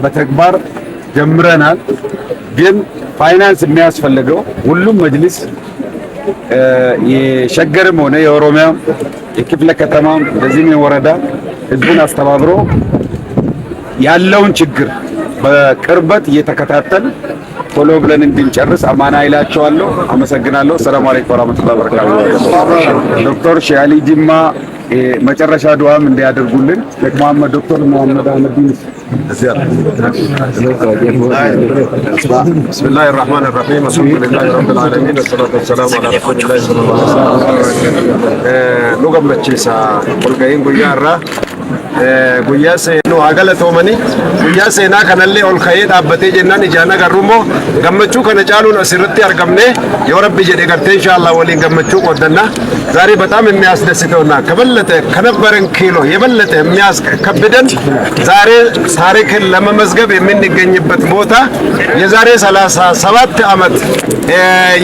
በተግባር ጀምረናል። ግን ፋይናንስ የሚያስፈልገው ሁሉም መጅሊስ የሸገርም ሆነ የኦሮሚያ የክፍለ ከተማም እንደዚህም የወረዳ ህዝቡን አስተባብሮ ያለውን ችግር በቅርበት እየተከታተል ቶሎ ብለን እንድንጨርስ አማና ይላቸዋለሁ። አመሰግናለሁ። ሰላም አለይኩም ወራህመቱላሂ ወበረካቱ። ዶክተር ሺአሊ ጂማ መጨረሻ ዱዓም እንዲያደርጉልን መሐመድ ዶክተር መሐመድ አህመዲን ቢስሚላሂር ረህማኒር ረሂም አልሐምዱሊላሂ ረቢል ዓለሚን ወሰላቱ ወሰላሙ ዐላ ረሱሊላሂ ሰለላሁ ዐለይሂ ወሰለም ኑገመቺሳ ቁልገይን ጉያራ guyyaa seenuu hagala toomanii guyyaa seenaa kanallee ol ka'ee dhaabbatee jennaan ijaan agarrumoo gammachuu kana caaluun asirratti argamne yoo rabbi jedhe gartee ኢንሻአላህ ወሊን gammachuu ቆደና ዛሬ በጣም የሚያስደስተውና ከበለጠ ከነበረን ኪሎ የበለጠ የሚያስከብደን ዛሬ ታሪክን ለመመዝገብ የምንገኝበት ቦታ የዛሬ 37 ዓመት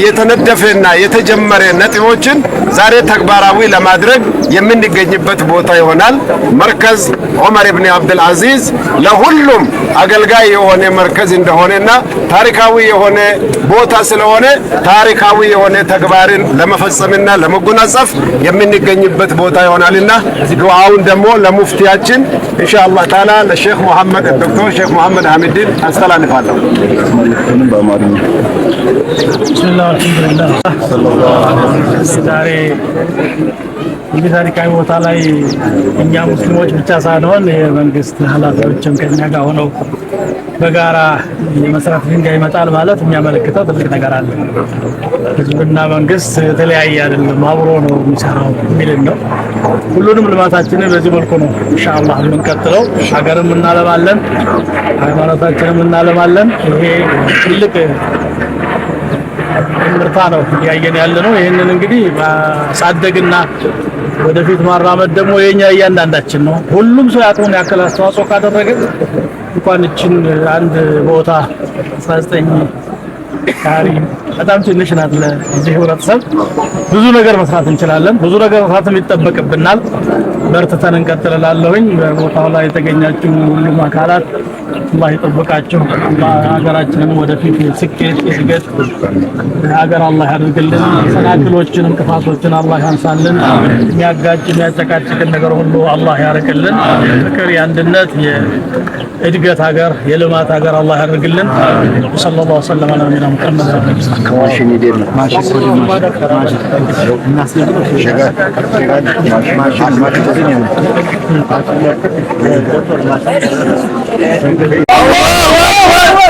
የተነደፈና የተጀመረ ነጥቦችን ዛሬ ተግባራዊ ለማድረግ የምንገኝበት ቦታ ይሆናል። መርከዝ ዑመር ኢብኑ አብዱል አዚዝ ለሁሉም አገልጋይ የሆነ መርከዝ እንደሆነና ታሪካዊ የሆነ ቦታ ስለሆነ ታሪካዊ የሆነ ተግባርን ለመፈጸምና ለመጎናጸፍ የምንገኝበት ቦታ ይሆናልና ዱዓውን ደግሞ ለሙፍቲያችን ኢንሻአላህ ተዓላ ለሼክ መሐመድ ዶክተር ሼክ መሐመድ አህመዲን አስተላልፋለሁ። ቢስሚላህ አልሐምዱሊላህ ዛሬ እንግዲህ ታሪካዊ ቦታ ላይ እኛ ሙስሊሞች ብቻ ሳንሆን የመንግስት ኃላፊዎችም ከኛ ጋር ሆነው በጋራ የመስራት ድንጋይ ይመጣል ማለት የሚያመለክተው ትልቅ ነገር አለ። ህዝብና መንግስት የተለያየ አይደለም፣ አብሮ ነው የሚሰራው የሚልን ነው። ሁሉንም ልማታችንን በዚህ መልኩ ነው ኢንሻአላህ የምንቀጥለው። ሀገርም እናለማለን፣ ሃይማኖታችንም እናለማለን። ይሄ ትልቅ ምርታ ነው ያየን ያለ ነው። ይሄንን እንግዲህ ማሳደግና ወደፊት ማራመድ ደግሞ የኛ እያንዳንዳችን ነው። ሁሉም ሰው ያቅሙን ያክል አስተዋጽኦ ካደረገ እንኳን እችን አንድ ቦታ 19 ካሪ በጣም ትንሽ ናት ለዚህ ህብረተሰብ ብዙ ነገር መስራት እንችላለን። ብዙ ነገር መስራት ይጠበቅብናል። በርትተን እንቀጥላለን። በቦታው ላይ የተገኛችሁ ሁሉም አካላት አላህ ይጠብቃችሁ። ሀገራችንን ወደፊት ስኬት እድገት ሀገር አላህ ያድርግልን። ሰናክሎችን እንቅፋቶችን አላህ ያንሳልን። የሚያጋጭ የሚያጨቃጭቅን ነገር ሁሉ አላህ ያርቅልን። ፍቅር፣ የአንድነት፣ የእድገት ሀገር የልማት ሀገር አላህ ያድርግልን። ሰለላሁ ዐለይሂ ወሰለም አለ ነብዩና ሙሐመድ ከማሽን ይደል ማሽን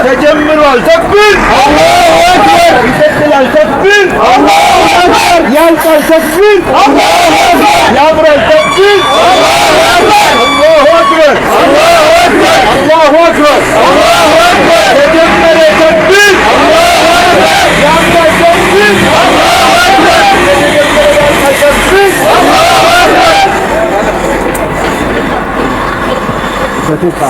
ተጀምሯል። ተክቢር አላሁ አክበር። ይቀጥላል። ተክቢር አላሁ አክበር። ያልቃል። ተክቢር አላሁ አክበር። ያምራል። ተክቢር አላሁ አክበር። አላሁ አክበር። አላሁ አክበር። አላሁ አክበር። አላሁ አክበር። ተጀመረ። ተክቢር አላሁ አክበር። ያምራል። ተክቢር አላሁ አክበር። ተክቢር አላሁ አክበር። በተካ